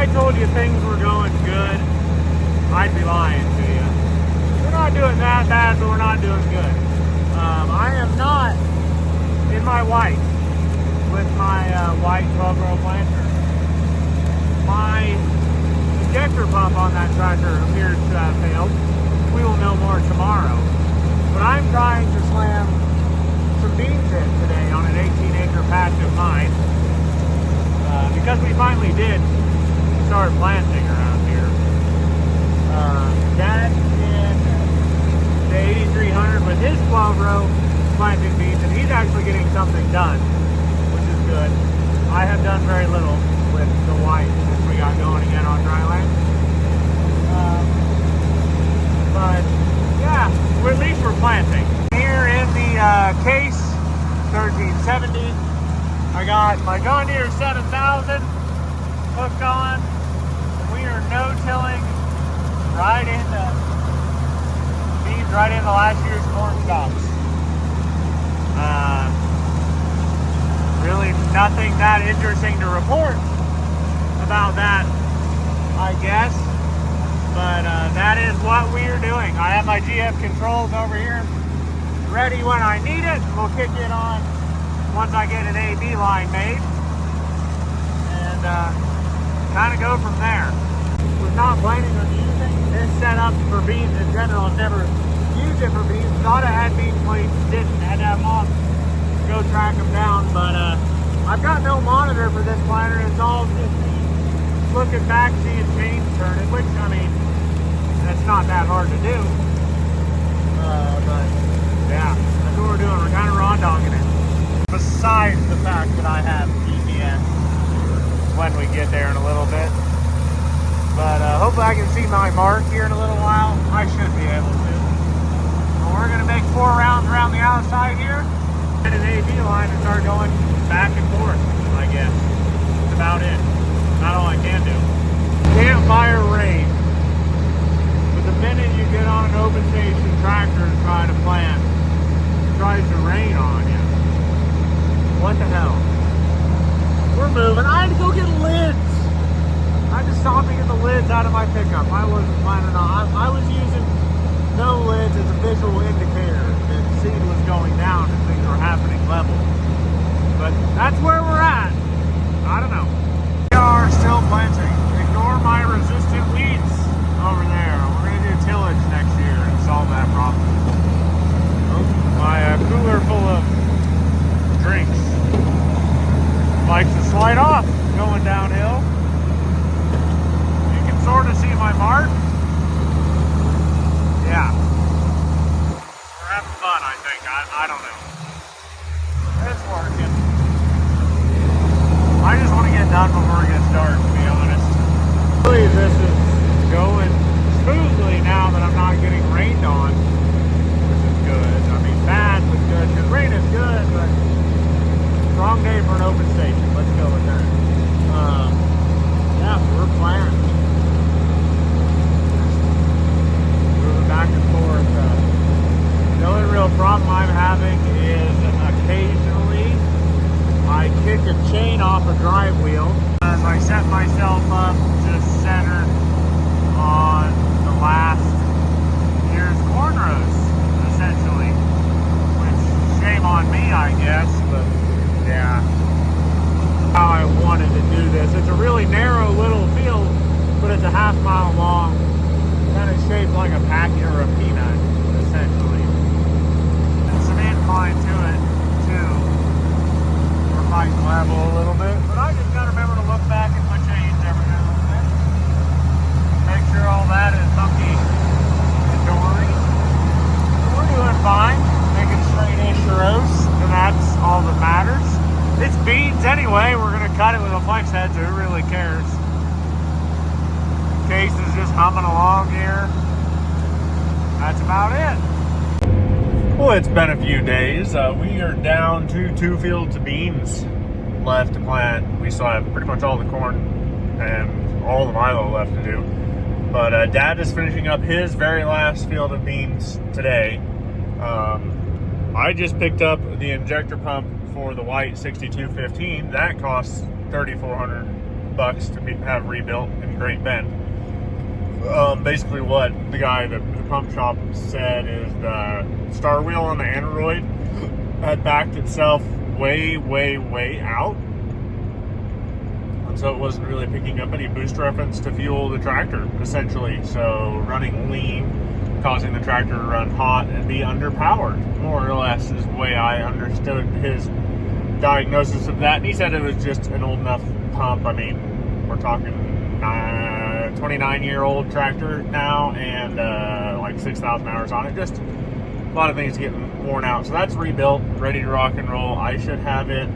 I told you things were going good, I'd be lying to you. We're not doing that bad, but we're not doing good. I am not in my white with my white 12-row planter. My injector pump on that tractor appears to have failed. We will know more tomorrow. But I'm trying to slam some beans in today on an 18-acre patch of mine because we finally did start planting around here. Dad in the 8300 with his 12-row planting beans, and he's actually getting something done, which is good. I have done very little with the white since we got going again on dry land. But yeah, at least we're planting. Here in the case, 1370, I got my John Deere 7000 hooked on. And we are no-tilling right into beans, right into last year's corn stalks. Really nothing that interesting to report about that, I guess. But that is what we are doing. I have my GF controls over here ready when I need it. We'll kick it on once I get an AB line made. And kind of go from there. Was not planning on using this setup for beans in general. I've never used it for beans. Thought I had bean plates, didn't. Had to have mom go track them down. But I've got no monitor for this planter. It's all just me looking back, seeing chains turning, which, I mean, that's not that hard to do. But yeah, that's what we're doing. We're kind of raw dogging it. Besides the fact that I have GPS when we get there in a little bit. But hopefully I can see my mark here in a little while. I should be able to. But we're going to make 4 rounds around the outside here. Get an AB line and start going back and forth, I guess. That's about it. Not all I can do. Campfire rain. But the minute you get on an open station tractor and try to plant, it tries to rain on you. What the hell? We're moving. I had to go get lids. I had to stop and get the lids out of my pickup. I wasn't planning on. I was using no lids as a visual indicator that seed was going down and things were happening level. But that's where we're at. I don't know. We are still planting. Ignore my resistant weeds over there. We're going to do tillage next year and solve that problem. Oh, my cooler full of drinks likes to slide off going downhill. You can sort of see my mark. Yeah. We're having fun, I think. I don't know. It's working. I just want to get done before it gets dark, to be honest. I believe this is going smoothly now that I'm not getting rained on, which is good. I mean, bad but good, because rain is good, but wrong day for an open station. Let's go with that. Yeah, we're planning. Moving back and forth. The only real problem I'm having is occasionally I kick a chain off a drive wheel as I set myself up to center on the last year's corn rows, essentially. Which, shame on me, I guess, but yeah. How I wanted to do this. It's a really narrow little field, but it's a half-mile long, kind of shaped like a packet or a peanut, essentially. And some incline to it, too. We're fighting level a little bit, but I just gotta remember to look back at my chains every now and then. Make sure all that is hunky and dory. We're doing fine, making straight-ish rows, and that's all that matters. It's beans anyway. We're gonna cut it with a flex head, so who really cares? Case is just humming along here. That's about it. Well, it's been a few days. We are down to 2 fields of beans left to plant. We still have pretty much all the corn and all the milo left to do. But Dad is finishing up his very last field of beans today. I just picked up the injector pump for the white 6215. That costs $3,400 bucks to have rebuilt in Great Bend. Basically what the guy at the pump shop said is the star wheel on the aneroid had backed itself way out, and so it wasn't really picking up any boost reference to fuel the tractor, essentially. So running lean, causing the tractor to run hot and be underpowered, more or less, is the way I understood his diagnosis of that. And he said it was just an old enough pump. I mean, we're talking 29-year-old tractor now, and like 6,000 hours on it. Just a lot of things getting worn out. So that's rebuilt, ready to rock and roll. I should have it,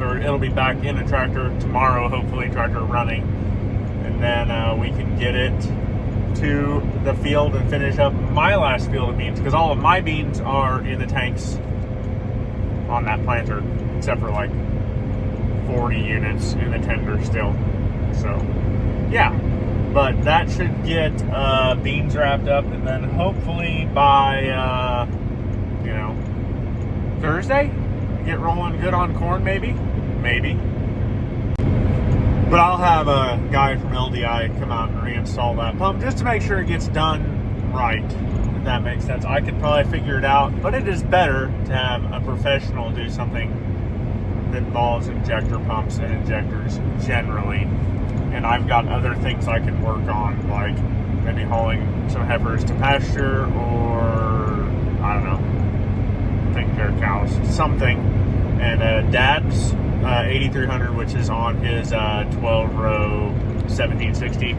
or it'll be back in the tractor tomorrow, hopefully, tractor running, and then we can get it to the field and finish up my last field of beans, because all of my beans are in the tanks on that planter, except for like 40 units in the tender still. So yeah, but that should get beans wrapped up, and then hopefully by Thursday get rolling good on corn, maybe. But I'll have a guy from LDI come out and reinstall that pump just to make sure it gets done right, if that makes sense. I could probably figure it out, but it is better to have a professional do something that involves injector pumps and injectors generally. And I've got other things I can work on, like maybe hauling some heifers to pasture, or I don't know, taking care of cows, something. And Dad's 8300, which is on his 12-row 1760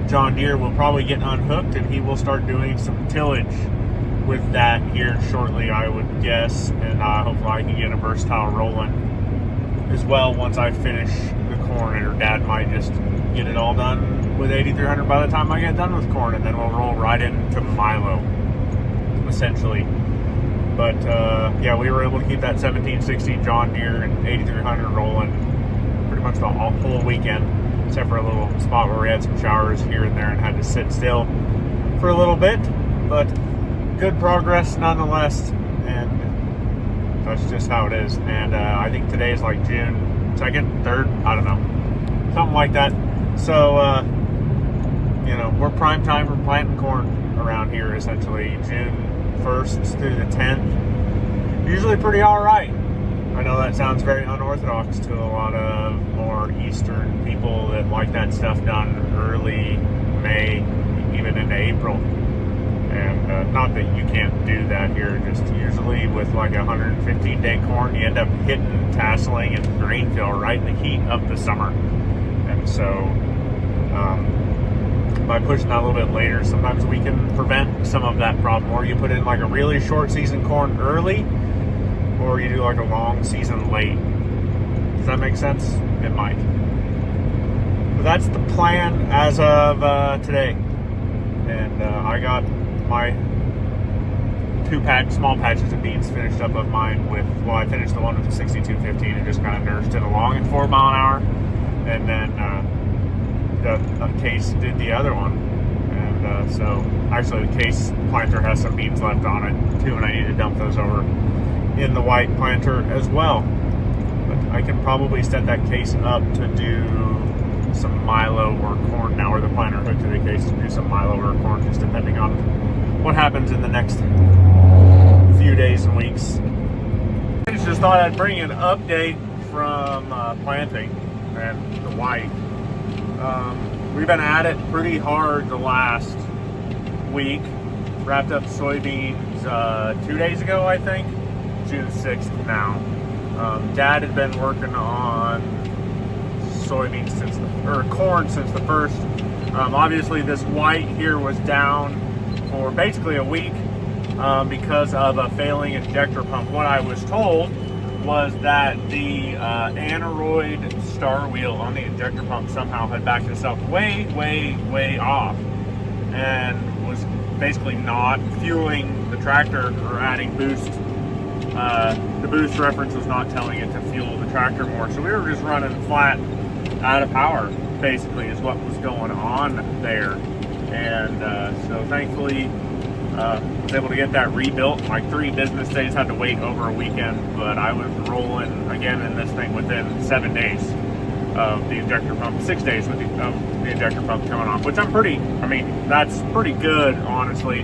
John Deere, will probably get unhooked, and he will start doing some tillage with that here shortly, I would guess. And hopefully I can get a versatile rolling as well once I finish the corn, or Dad might just get it all done with 8300 by the time I get done with corn, and then we'll roll right into Milo, essentially. But yeah, we were able to keep that 1760 John Deere and 8300 rolling pretty much the whole weekend, except for a little spot where we had some showers here and there and had to sit still for a little bit. But good progress nonetheless, and that's just how it is. And I think today is like June 2nd, 3rd, I don't know, something like that. So we're prime time for planting corn around here, essentially. June 1st through the 10th, usually pretty all right. I know that sounds very unorthodox to a lot of more eastern people that like that stuff done early May, even into April. And not that you can't do that here, just usually with like 115-day corn, you end up hitting tasseling and grain fill right in the heat of the summer. And so by pushing that a little bit later, sometimes we can prevent some of that problem. Or you put in like a really short season corn early, or you do like a long season late. Does that make sense? It might. But that's the plan as of today. And I got my two small patches of beans finished up of mine with, well, I finished the one with the 6215 and just kind of nursed it along at 4 mile an hour. And then the case did the other one. And so actually the case planter has some beans left on it too, and I need to dump those over in the white planter as well. But I can probably set that case up to do some Milo or corn now, or the planter hooked to the case to do some Milo or corn, just depending on what happens in the next few days and weeks. I just thought I'd bring an update from planting and the white. We've been at it pretty hard the last week. Wrapped up soybeans 2 days ago, I think. June 6th now. Dad had been working on soybeans corn since the 1st. Obviously this white here was down for basically a week because of a failing injector pump. What I was told was that the aneroid star wheel on the injector pump somehow had backed itself way off, and was basically not fueling the tractor or adding boost. The boost reference was not telling it to fuel the tractor more, so we were just running flat out of power, basically, is what was going on there. And so thankfully was able to get that rebuilt. Like 3 business days, had to wait over a weekend, but I was rolling again in this thing within 7 days. of the injector pump, 6 days with of the injector pump coming off, which that's pretty good, honestly,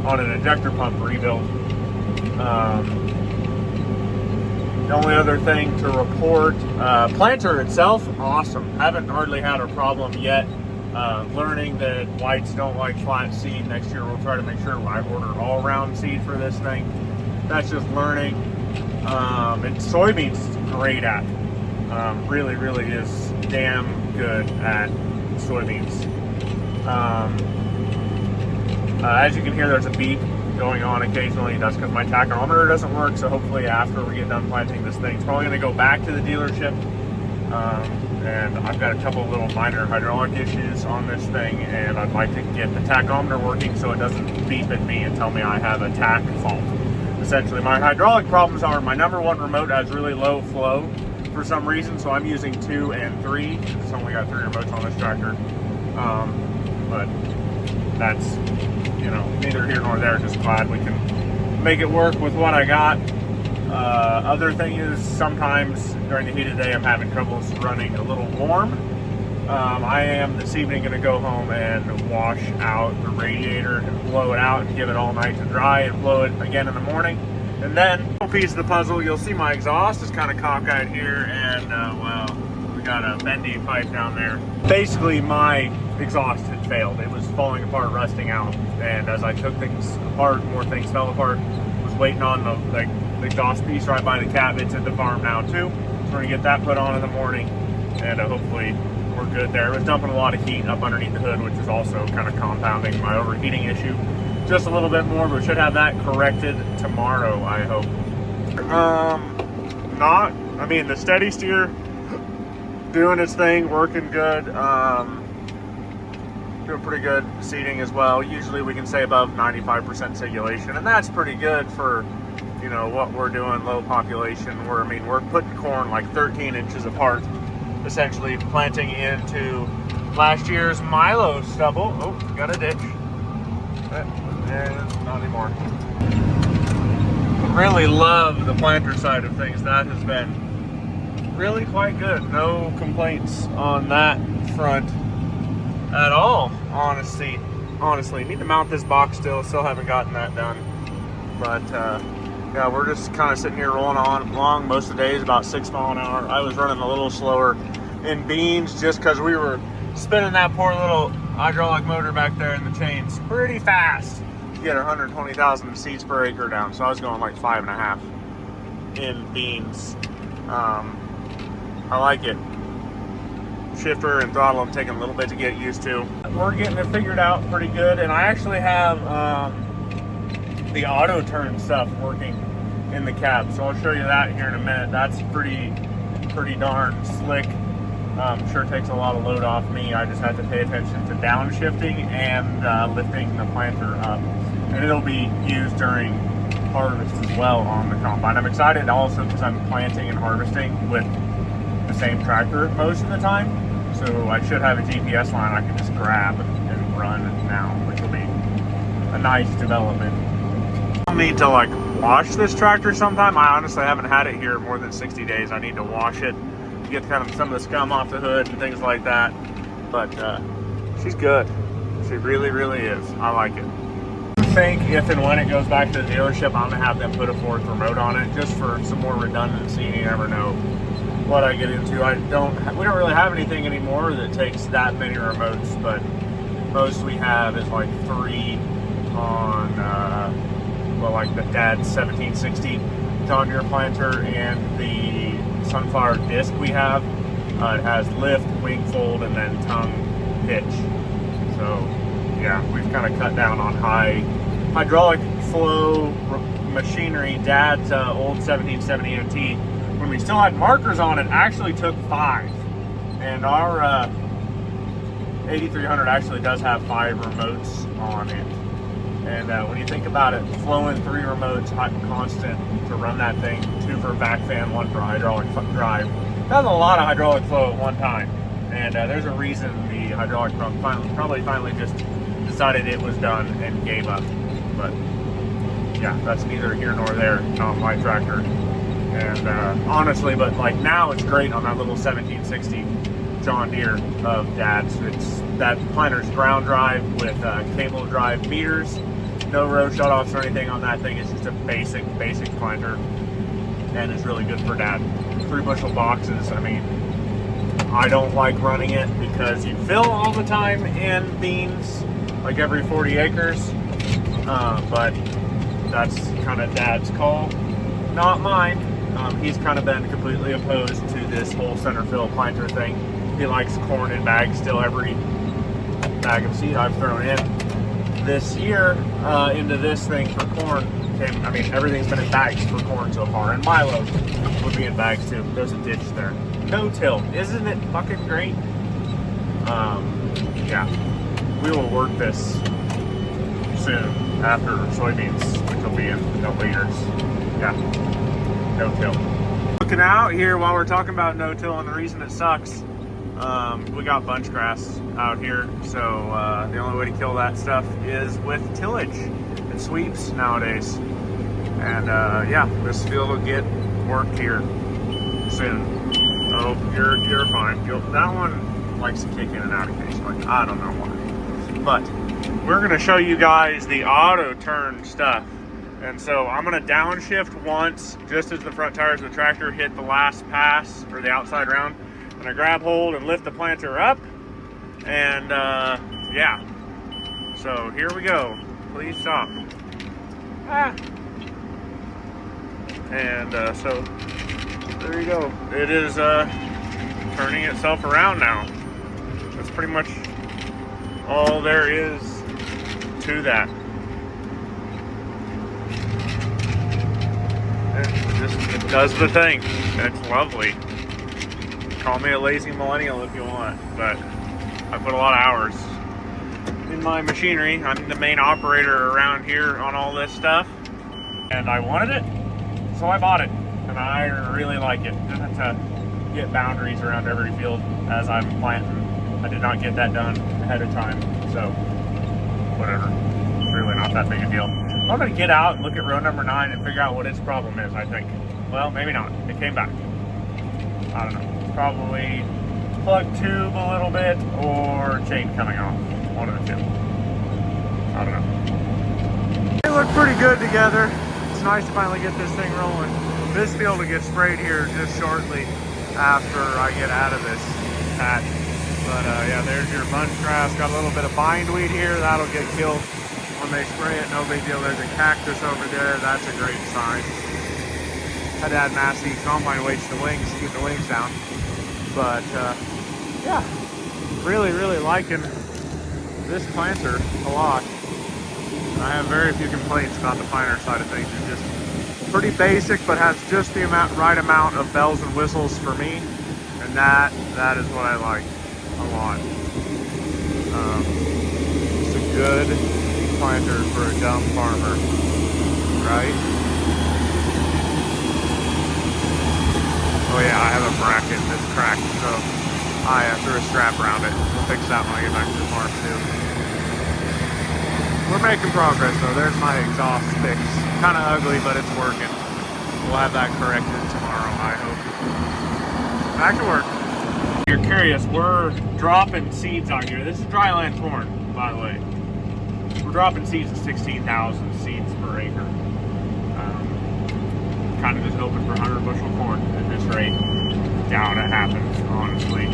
on an injector pump rebuild. The only other thing to report, planter itself, awesome. Haven't hardly had a problem yet. Learning that whites don't like flat seed. Next year we'll try to make sure I order all round seed for this thing. That's just learning. And soybeans great at. Really, really is damn good at soybeans. As you can hear, there's a beep going on occasionally. That's because my tachometer doesn't work, so hopefully after we get done planting this thing, it's probably going to go back to the dealership. And I've got a couple of little minor hydraulic issues on this thing, and I'd like to get the tachometer working so it doesn't beep at me and tell me I have a tach fault. Essentially, my hydraulic problems are my number one remote has really low flow for some reason, so I'm using 2 and 3. It's only got 3 remotes on this tractor. But that's, neither here nor there. Just glad we can make it work with what I got. Other thing is, sometimes during the heat of the day I'm having troubles running a little warm. I am this evening going to go home and wash out the radiator and blow it out and give it all night to dry and blow it again in the morning. And then, piece of the puzzle, you'll see my exhaust is kind of cockeyed here, and well, we got a bendy pipe down there. Basically, my exhaust had failed. It was falling apart, rusting out, and as I took things apart, more things fell apart. Was waiting on the exhaust piece right by the cab. It's at the farm now too, so we're gonna get that put on in the morning, and hopefully we're good there. It was dumping a lot of heat up underneath the hood, which is also kind of compounding my overheating issue just a little bit more, but we should have that corrected tomorrow, I hope. The steady steer doing its thing, working good. Doing pretty good seeding as well. Usually we can say above 95% sigillation, and that's pretty good for what we're doing, low population. We're putting corn like 13 inches apart, essentially planting into last year's Milo stubble. Oh, got a ditch. Not anymore. Really love the planter side of things. That has been really quite good. No complaints on that front at all, honestly. Need to mount this box still haven't gotten that done. But yeah, we're just kind of sitting here rolling along. Most of the days about 6 miles an hour. I was running a little slower in beans just because we were spinning that poor little hydraulic motor back there in the chains pretty fast to get 120,000 seeds per acre down. So I was going like 5.5 in beans. I like it. Shifter and throttle I'm taking a little bit to get used to. We're getting it figured out pretty good, and I actually have the auto turn stuff working in the cab, so I'll show you that here in a minute. That's pretty darn slick. Sure takes a lot of load off me. I just have to pay attention to downshifting and lifting the planter up, and it'll be used during harvest as well on the combine. I'm excited also because I'm planting and harvesting with the same tractor most of the time, so I should have a GPS line I can just grab and run now, which will be a nice development. I'll need to wash this tractor sometime. I honestly haven't had it here more than 60 days. I need to wash it to get kind of some of the scum off the hood and things like that, but she's good. She really, really is. I like it. I think if and when it goes back to the dealership, I'm gonna have them put a 4th remote on it just for some more redundancy. You never know what I get into. We don't really have anything anymore that takes that many remotes, but most we have is 3 on like the dad's 1760 John Deere planter, and the sunflower disc we have. It has lift, wing fold, and then tongue pitch. So yeah, we've kind of cut down on high hydraulic flow machinery. Dad's old 1770 MT, when we still had markers on it, actually took 5. And our 8300 actually does have 5 remotes on it. And when you think about it, flowing 3 remotes, constant to run that thing, 2 for vac fan, 1 for hydraulic drive, that's a lot of hydraulic flow at one time. And there's a reason the hydraulic pump finally just decided it was done and gave up. But yeah, that's neither here nor there on my tractor. And honestly, but like now it's great on that little 1760 John Deere of Dad's. That planter's ground drive with cable drive meters, no row shutoffs or anything on that thing. It's just a basic planter, and it's really good for Dad. 3 bushel boxes. I mean, I don't like running it because you fill all the time in beans, like every 40 acres. But that's kind of Dad's call, not mine. He's kind of been completely opposed to this whole center fill planter thing. He likes corn in bags still. Every bag of seed I've thrown in this year into this thing for corn I mean, everything's been in bags for corn so far, and Milo would be in bags too. There's a ditch there. No-till, isn't it fucking great? Yeah, we will work this soon after soybeans, which will be in a couple years. Yeah, no-till. Looking out here while we're talking about no-till and the reason it sucks, we got bunch grass out here, so the only way to kill that stuff is with tillage and sweeps nowadays. And yeah, this field will get worked here soon. Oh, you're fine. That one likes to kick in and out occasionally. I don't know why. But we're gonna show you guys the auto turn stuff. And so I'm gonna downshift once, just as the front tires of the tractor hit the last pass or the outside round. And I grab hold and lift the planter up. And yeah. So here we go. Please stop. And so there you go. It is turning itself around now. That's pretty much all there is to that. It does the thing. It's lovely. Call me a lazy millennial if you want, but I put a lot of hours in my machinery. I'm the main operator around here on all this stuff, and I wanted it, so I bought it, and I really like it. Just have to get boundaries around every field as I'm planting. I did not get that done ahead of time, so whatever. It's really not that big a deal. I'm gonna get out and look at row number 9 and figure out what its problem is, I think. Well, maybe not. It came back. I don't know. It's probably plug tube a little bit or chain coming off. One of the two. I don't know. They look pretty good together. It's nice to finally get this thing rolling. This field will get sprayed here just shortly after I get out of this patch. But yeah, there's your bunch grass. Got a little bit of bindweed here. That'll get killed when they spray it. No big deal. There's a cactus over there. That's a great sign. Had to add massey combine weights to wings to keep the wings down. But yeah, really liking this planter a lot. I have very few complaints about the planter side of things. It's just pretty basic, but has just the right amount of bells and whistles for me, and that is what I like a lot. It's a good planter for a dumb farmer, right? Oh yeah, I have a bracket that's cracked, so I threw a strap around it. We'll fix that when I get back to the farm too. We're making progress though. There's my exhaust fixed. Kind of ugly, but it's working. We'll have that corrected tomorrow, I hope. Back to work. If you're curious, we're dropping seeds on here. This is dryland corn, by the way. We're dropping seeds at 16,000 seeds per acre. Kind of just hoping for 100 bushel corn at this rate. Doubt it happens, honestly.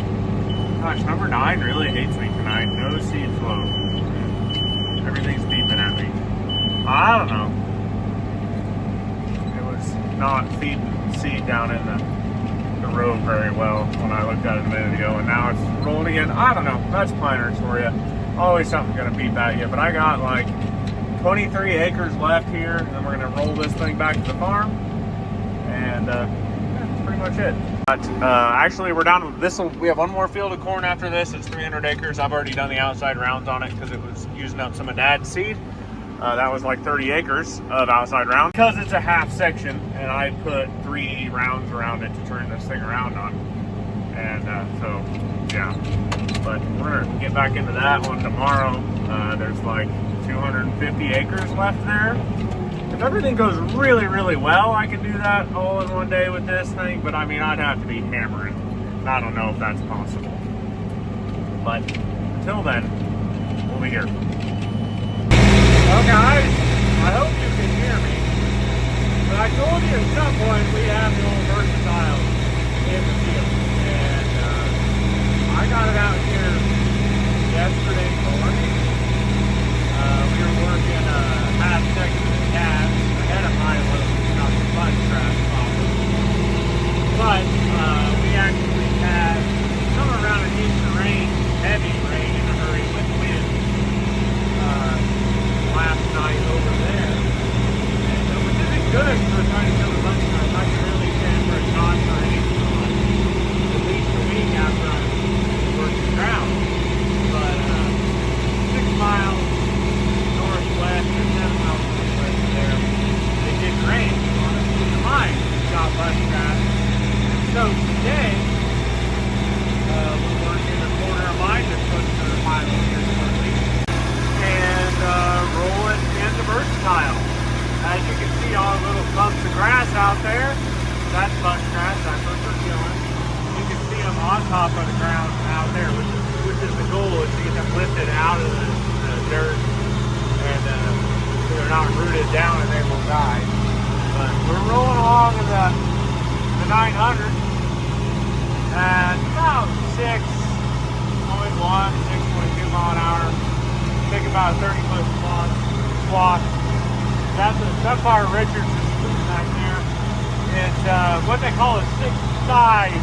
Gosh, number 9 really hates me tonight. No seed flow. Everything's beeping at me. I don't know. It was not feeding seed down in the row very well when I looked at it a minute ago, and now it's rolling again. I don't know. That's planters for you. Always something gonna beep at you, but I got like 23 acres left here, and then we're gonna roll this thing back to the farm. And that's pretty much it. But actually, we're down to this. We have one more field of corn after this. It's 300 acres. I've already done the outside rounds on it because it was using up some of Dad's seed. That was like 30 acres of outside round. Because it's a half section, and I put 3 rounds around it to turn this thing around on. And so, yeah. But we're gonna get back into that one tomorrow. There's like 250 acres left there. if everything goes really, really well, I can do that all in one day with this thing, but I mean, I'd have to be hammering. I don't know if that's possible. But until then, we'll be here. Well, guys, I hope you can hear me. But I told you at some point we have the old versatile in the field. And I got it out here yesterday morning. We were working half second of the calves ahead of my load, not the bus trap problem. But we actually had somewhere around an inch of rain, heavy rain in a hurry with wind last night over there. And which isn't good for trying to kill the bunch of time. I can really stand for a shot for anything on at least a week after I worked the ground. But 6 miles northwest or 7 miles northwest of there, it didn't rain on a piece of mine. Got bus trapped. So today, we're working a corner of mine that's supposed to be mile here shortly, and rolling into versatile. As you can see, all the little clumps of grass out there, that's bush grass, that's what we're killing. You can see them on top of the ground out there, which is the goal, is to get them lifted out of the dirt, and so they're not rooted down and they will die. But we're rolling along in the 900 at about 6.1, 6.2 mile an hour. Take about a 30-foot swath. That's our Richardson sweep back there. It's what they call a 6-side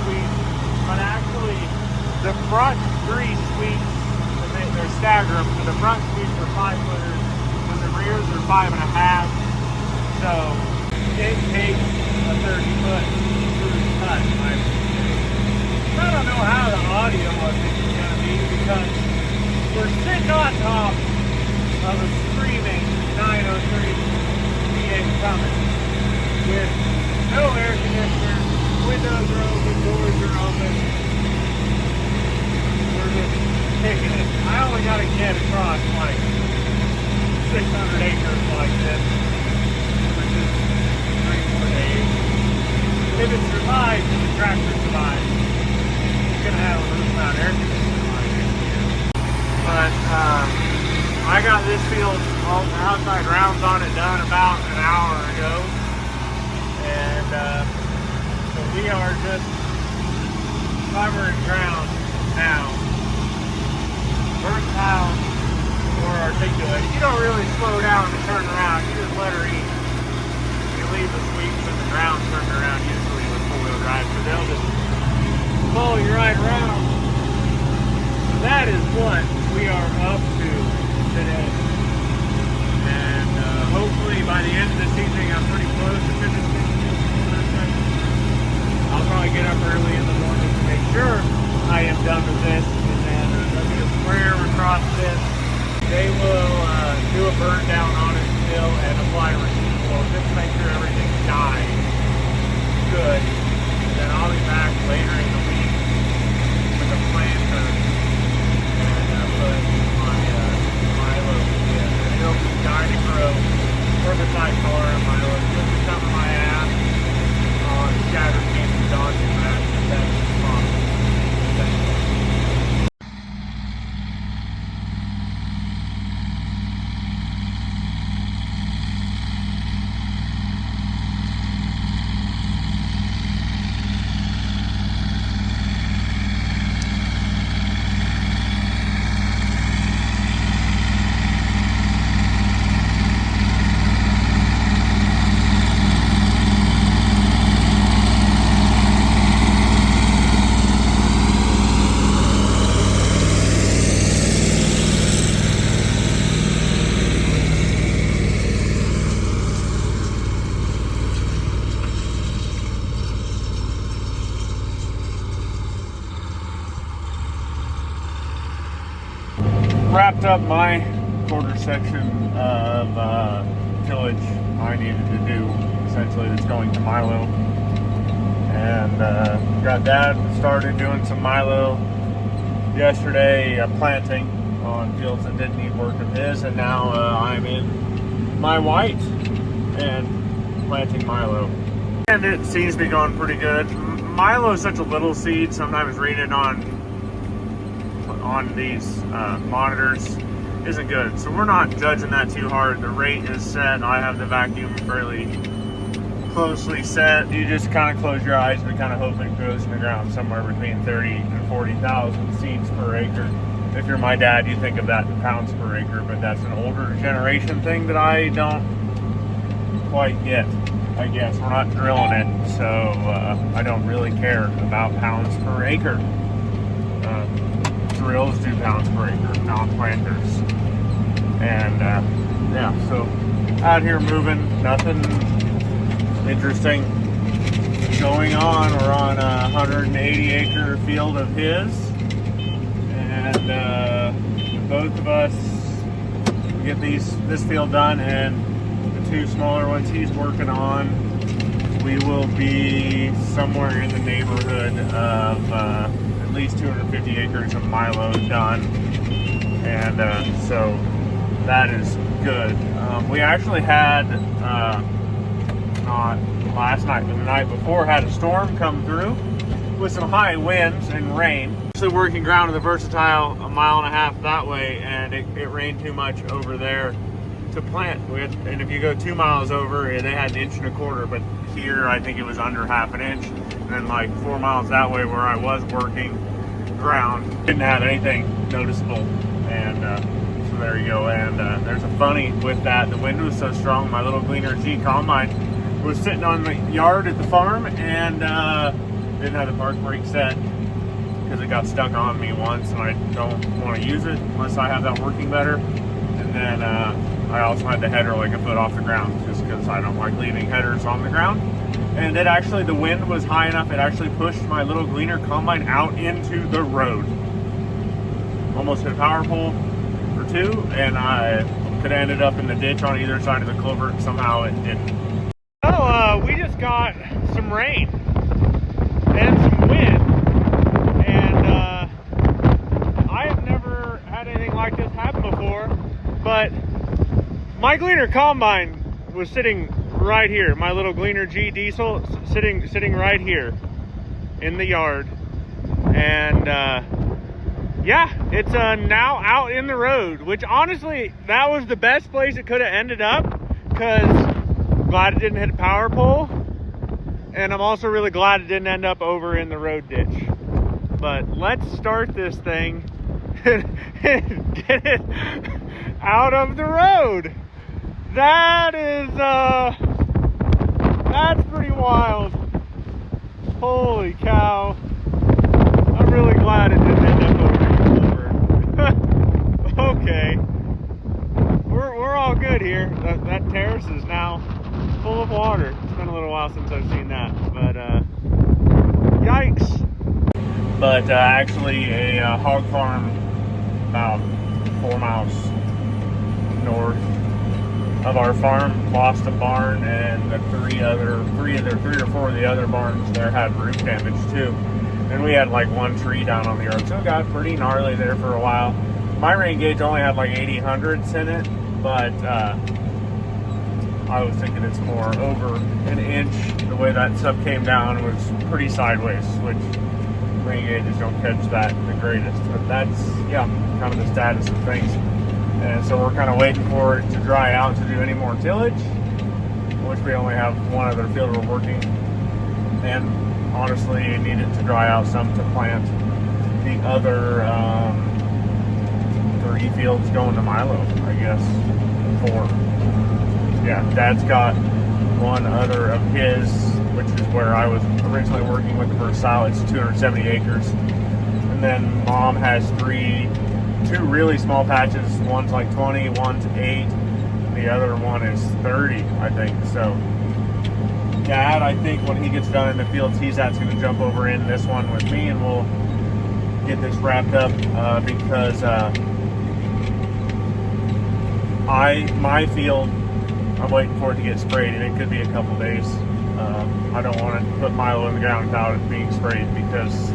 sweep, but actually the front 3 sweeps, they're stagger them. So the front sweeps are 5-footers, and the rears are 5.5. So it takes a 30-foot screw cut, I would say. I don't know how the audio of it is going to be, because we're sitting on top of a screaming 903 V8 Cummins with no air conditioner, windows are open, doors are open. We're just kicking it. I only got to get across like 600 acres like this, which is 3-4 days. If it survives, if the tractor survives, it's going to have a roof mount air conditioner like it here. But I got this field, all the outside rounds on it done about an hour ago. And so we are just covering ground now. Versatile or articulate. You don't really slow down and turn around, you just let her eat. You leave the sweeps and the ground turned around usually with 4-wheel drive, so they'll just follow you right around. So that is what we are up to today. And hopefully by the end of the season, I'm pretty close to finishing. I'll probably get up early in the morning to make sure I am done with this, and then they'll get a sprayer across this. They will do a burn down on it still and apply residue oil just to make sure everything dies good. And then I'll be back later in the week with a planter and put my Milo in. And it'll be Dynagro herbicide color in Milo. Just to cover my ass on shattered candy dogs and that's the best possible. Wrapped up my quarter section of tillage I needed to do, essentially, that's going to Milo. And got Dad started doing some Milo yesterday, planting on fields that didn't need work of his, and now I'm in my white and planting milo. And it seems to be going pretty good. Milo is such a little seed. Sometimes reading it on these monitors isn't good. So we're not judging that too hard. The rate is set. I have the vacuum fairly closely set. You just kind of close your eyes and kind of hope it goes in the ground somewhere between 30 and 40,000 seeds per acre. If you're my dad, you think of that in pounds per acre, but that's an older generation thing that I don't quite get. I guess we're not drilling it, so I don't really care about pounds per acre. Drills do pounds per acre, not planters. And yeah, so out here moving, nothing interesting going on. We're on a 180 acre field of his, and both of us get this field done, and the two smaller ones he's working on, we will be somewhere in the neighborhood of at least 250 acres of milo done, and so that is good. We actually had not last night, but the night before, had a storm come through with some high winds and rain. Actually working ground in the Versatile a mile and a half that way, and it rained too much over there to plant with. And if you go 2 miles over, they had 1.25 inches, but here I think it was under 1/2 inch. And then like 4 miles that way where I was working ground, didn't have anything noticeable. And so there you go. And there's a funny with that. The wind was so strong, my little Gleaner G combine was sitting on the yard at the farm, and didn't have the park brake set because it got stuck on me once, and I don't want to use it unless I have that working better. And then I also had the header like a foot off the ground, just because I don't like leaving headers on the ground. And it actually, the wind was high enough, it actually pushed my little Gleaner combine out into the road. Almost hit a power pole or two, and I could have ended up in the ditch on either side of the culvert. Somehow it didn't. Oh, we just got some rain and some wind, and I have never had anything like this happen before, but my Gleaner combine was sitting right here. My little Gleaner G diesel sitting right here in the yard, and yeah, it's now out in the road, which honestly, that was the best place it could have ended up, because glad it didn't hit a power pole, and I'm also really glad it didn't end up over in the road ditch. But let's start this thing and get it out of the road. That is that's pretty wild. Holy cow. I'm really glad it didn't end up over. Okay, we're all good here. That terrace is now full of water. It's been a little while since I've seen that, but yikes. But actually a hog farm about 4 miles north of our farm lost a barn, and the three or four of the other barns there had roof damage too. And we had like one tree down on the yard, so it got pretty gnarly there for a while. My rain gauge only had like 80 hundredths in it, but I was thinking it's more over 1 inch. The way that stuff came down was pretty sideways, which rain gauges don't catch that the greatest. But that's, yeah, kind of the status of things. And so we're kind of waiting for it to dry out to do any more tillage, which we only have one other field we're working. And honestly, it needed to dry out some to plant the other 3 fields going to milo, I guess, 4. Yeah, Dad's got one other of his, which is where I was originally working with the Versatile. It's 270 acres. And then Mom has 2 really small patches. One's like 20, one's 8. The other one is 30, I think. So Dad, I think when he gets done in the fields he's at, going to jump over in this one with me, and we'll get this wrapped up because my field, I'm waiting for it to get sprayed, and it could be a couple days. I don't want to put milo in the ground without it being sprayed, because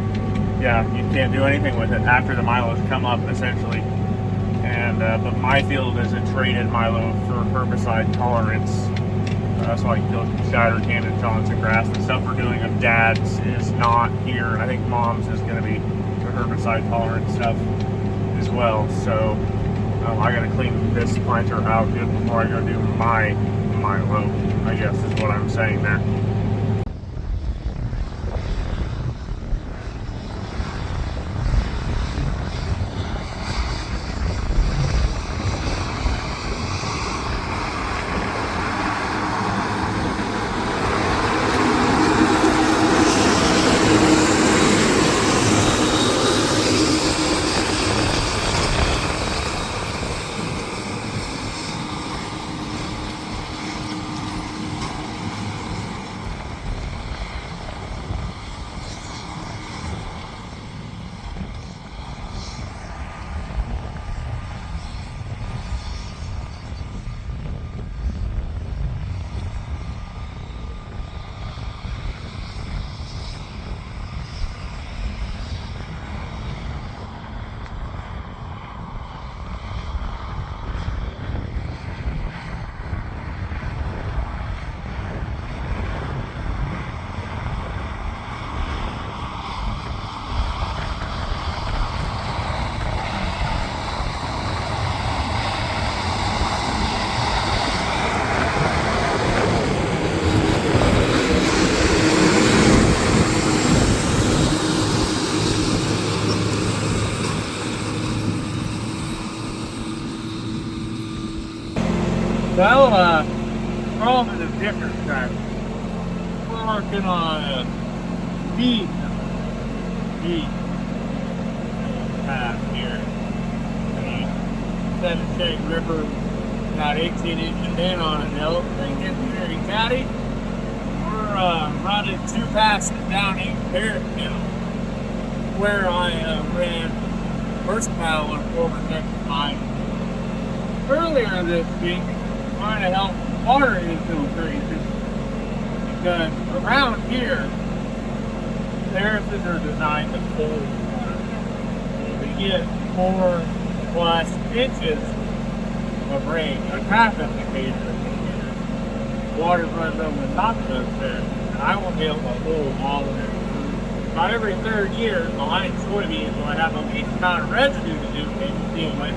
yeah, you can't do anything with it after the milo's come up, essentially. And but my field is a traded milo for herbicide tolerance That's why you kill shattered cannon Johnson grass. The stuff we're doing of dad's is not here. I think mom's is going to be the herbicide tolerant stuff as well. So I got to clean this planter out good before I go do my load, I guess is what I'm saying there. Well, problem is different track. We're working on a deep path here. Seven Shake River, about 18 inches in on an elephant engineering caddy. We're running two passes down East Parrot Hill, where I ran versatile and overprotected mine earlier this week, trying to help water infiltration, because around here terraces are designed to hold water. We get 4+ inches of rain, a half indicator. Water runs over the top of those there, and I won't be able to hold all of it. About every third year, the line soybeans will have the least amount of residue to do deal with.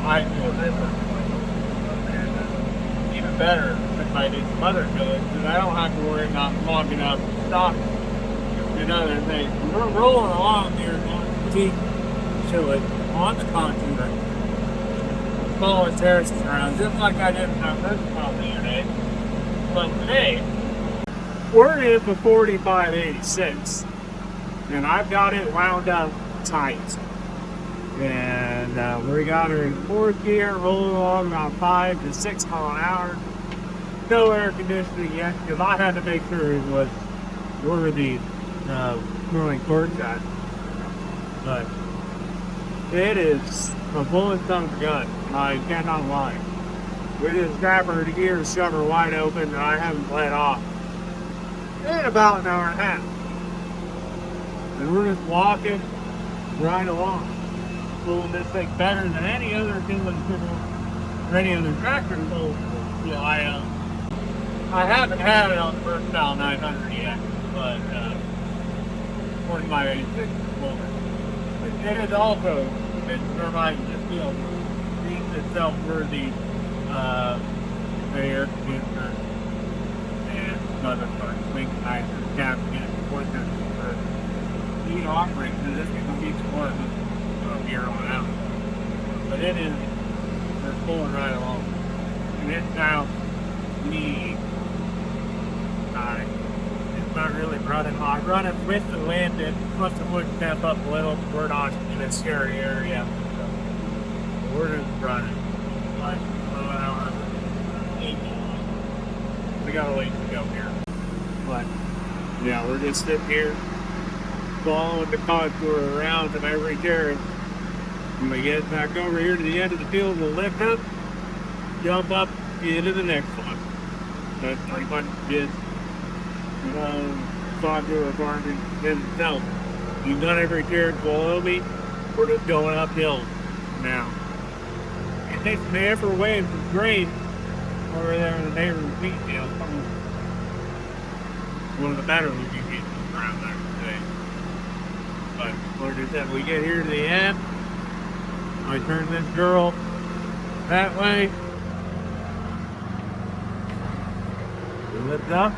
I feel different. Even better if I did some other fillings, because I don't have to worry about clogging up stock and other things. We're rolling along here on deep chili on the contour, following terraces around, just like I did in our first problem the other day. But today, we're in for 4586, and I've got it wound up tight. And we got her in fourth gear, rolling along about 5 to 6 miles an hour. No air conditioning yet, because I had to make sure it was worthy running court shot. But it is a bullet son of a gun. I cannot lie. We just grab her the gear, shove her wide open, and I haven't let off in about an hour and a half. And we're just walking right along. Pulling this thing better than any other Finland or any other tractor. So, you know, I haven't had it on the Versatile 900 yet, but 4586 it is also been provided just deems itself worthy air conditioner and other parts, wing nicer, captain, pointers for heat offerings. This is going to be more here on out. But it is, we're pulling right along. And it's now me. It's not really running hot. Running with the wind, and plus the wood step up a little. We're not in a scary area. So we're just running. Like, we got a ways to go here. But yeah, we're just sitting here following the contour around in every terrace. When we get back over here to the end of the field, we'll lift up, jump up into the next one. That's pretty much it. Contour farming in itself. You've done every terrace below me. We're just going uphill now. It takes an effort away from grain over there in the neighbor's wheat field. One of the better looking wheat fields around there today. But like I said, we get here to the end. I turn this girl that way. We lift up.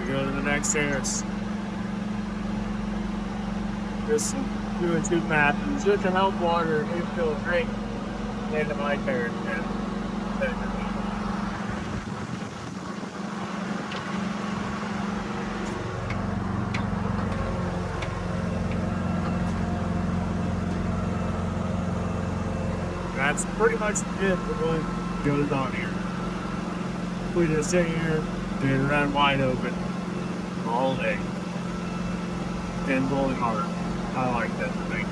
We go to the next terrace. Just doing two passes just to help water infiltrate into my terrace. That's pretty much it for what goes on here. We just sit here and run wide open all day. And rolling hard. I like that thing.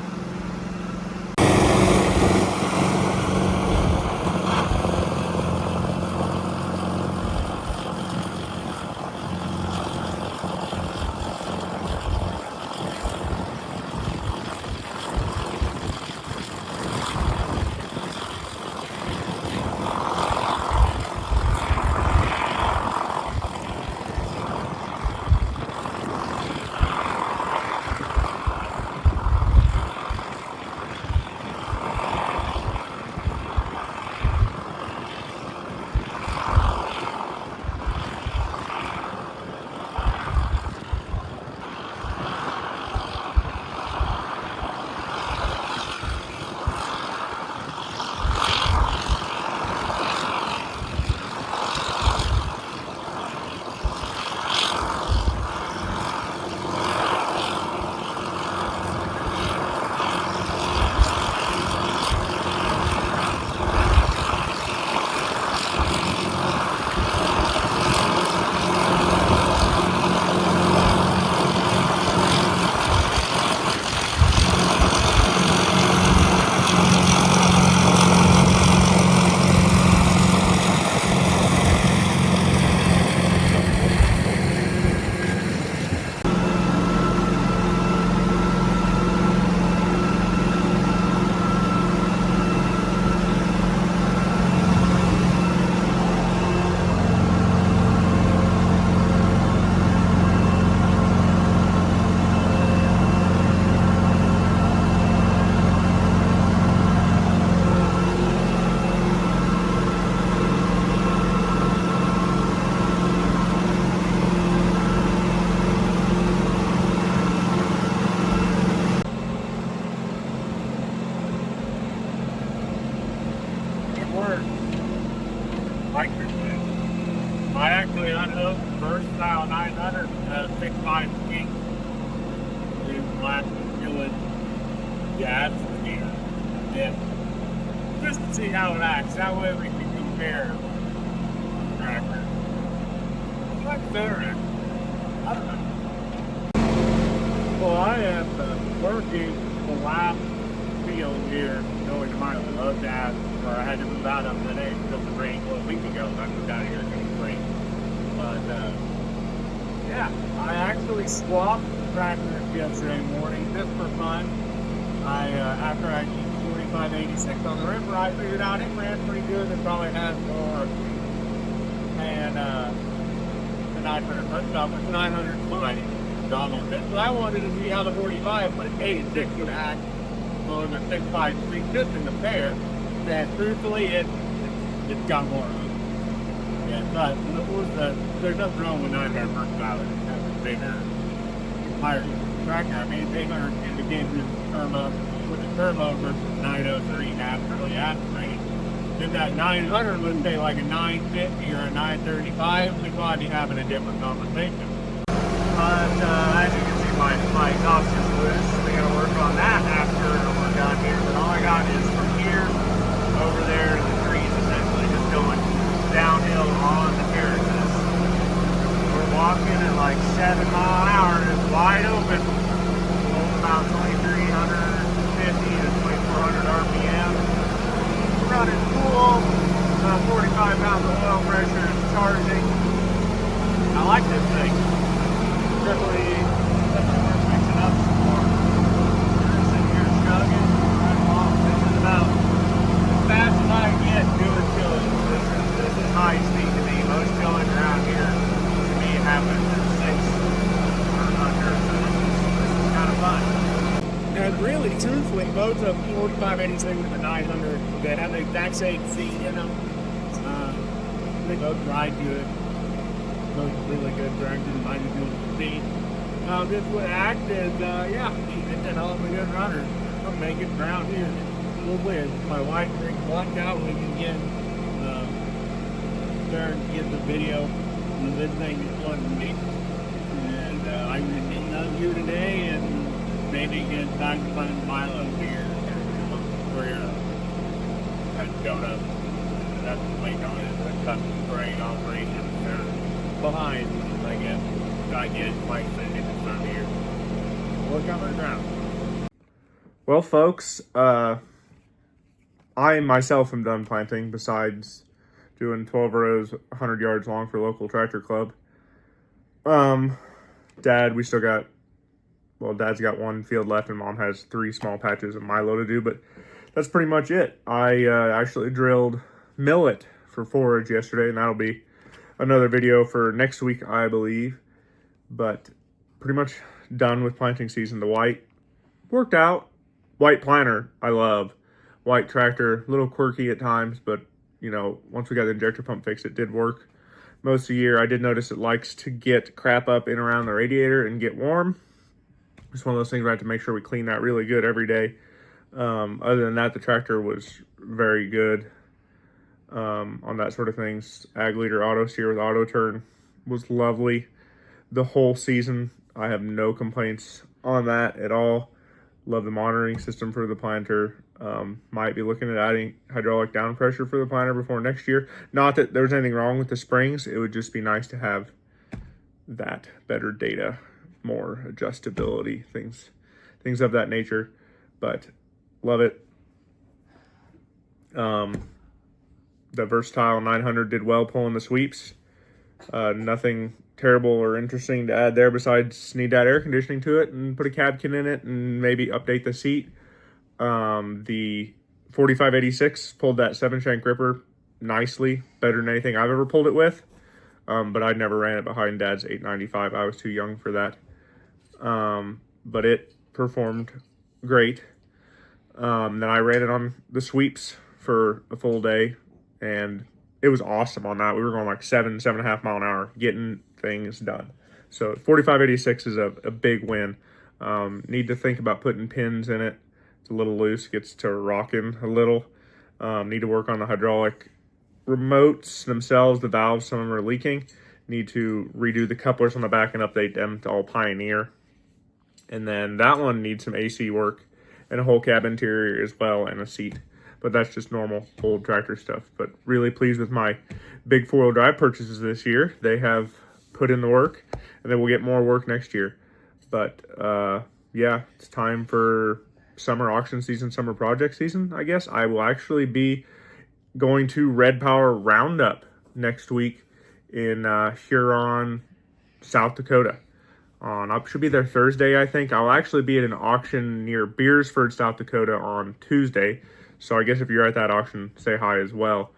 I actually unhooked Versatile 900 6.5 ski. Using last good gas here. Yeah. Just to see how it acts. That way we can compare tracker. What's better? I don't know. Well, I am working the last field here going to my love dad where I had to move out of today because of rain a week ago. I moved out of here because of rain. But yeah, I actually swapped tractors yesterday morning just for fun. After I used 4586 on the river, I figured out it ran pretty good. It probably has more than the 900 foot stuff with 900 fine dominant bit. So I wanted to see how the 45 but 86 would act on the 6.5 speed just in the pair. And truthfully, it's got more. Yeah, but there's nothing wrong with 900 horsepower. It has a bigger, higher tractor. I mean, they are indicated with the turbo versus 903 naturally aspirated. If that 900 would say like a 950 or a 935, we'd probably be having a different conversation. But as you can see, my exhaust is loose. We got to work on that after we're done here. But all I got is from here over there to the trees, essentially, just going downhill on the terraces. We're walking at like 7 mile an hour, just wide open, about 2,350 to 2,400 RPM. Running full, about 45 pounds of oil pressure is charging. I like this thing. Definitely mixing up some more. We're sitting here chugging right along. This is about as fast as I can get doing chili. really, truthfully, both a 4586 with a 900 that have the exact same seat in them. They both ride good. Both really good tractors. Mine is good speed. Just what act is, yeah, he's a hell of a good runner. I'll make it around here. A little weird. My wife brings blocked out. We can get there and get the video. The good thing is one to me. And I'm just getting out here today and maybe get back to find Milo here. Where that's going up. That's the lake on it. The cut and grain operation. They're behind, I guess. I get like I said, in the sun here. Look up and around. Well, folks, I myself am done planting, besides doing 12 rows 100 yards long for local tractor club. Dad, we still got, well, Dad's got one field left and Mom has 3 small patches of Milo to do, but that's pretty much it. I actually drilled millet for forage yesterday, and that'll be another video for next week, I believe. But pretty much done with planting season. The white worked out. White planter, I love. White tractor, a little quirky at times, but you know, once we got the injector pump fixed, it did work most of the year. I did notice it likes to get crap up in around the radiator and get warm. It's one of those things where I have to make sure we clean that really good every day. Other than that, the tractor was very good on that sort of things. Ag Leader Auto Steer with auto turn was lovely the whole season. I have no complaints on that at all. Love the monitoring system for the planter. Might be looking at adding hydraulic down pressure for the planter before next year. Not that there's anything wrong with the springs. It would just be nice to have that better data, more adjustability, things of that nature. But love it. The Versatile 900 did well pulling the sweeps. Nothing terrible or interesting to add there besides need to add air conditioning to it and put a cab kit in it and maybe update the seat. The 4586 pulled that 7-shank gripper nicely, better than anything I've ever pulled it with. But I never ran it behind Dad's 895. I was too young for that. But it performed great. Then I ran it on the sweeps for a full day, and it was awesome on that. We were going like 7.5 mile an hour, getting things done. So 4586 is a big win. Need to think about putting pins in it. It's a little loose, gets to rocking a little. Need to work on the hydraulic remotes themselves. The valves, some of them are leaking. Need to redo the couplers on the back and update them to all Pioneer. And then that one needs some AC work and a whole cab interior as well and a seat. But that's just normal old tractor stuff. But really pleased with my big 4-wheel drive purchases this year. They have put in the work, and then we'll get more work next year. But yeah, it's time for summer auction season, summer project season, I guess. I will actually be going to Red Power Roundup next week in Huron, South Dakota. Should be there Thursday, I think. I'll actually be at an auction near Beersford, South Dakota on Tuesday. So I guess if you're at that auction, say hi as well.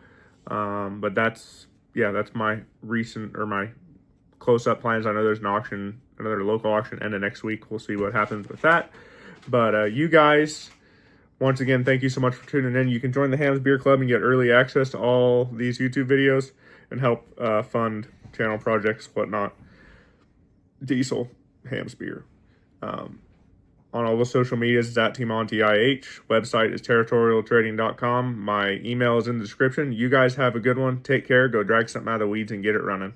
But that's my my close-up plans. I know there's an auction, another local auction, end of next week. We'll see what happens with that. But you guys, once again, thank you so much for tuning in. You can join the Hams Beer Club and get early access to all these YouTube videos and help fund channel projects, whatnot. Diesel, Hams Beer. On all the social medias, it's at TeamOnTIH. Website is territorialtrading.com. My email is in the description. You guys have a good one. Take care. Go drag something out of the weeds and get it running.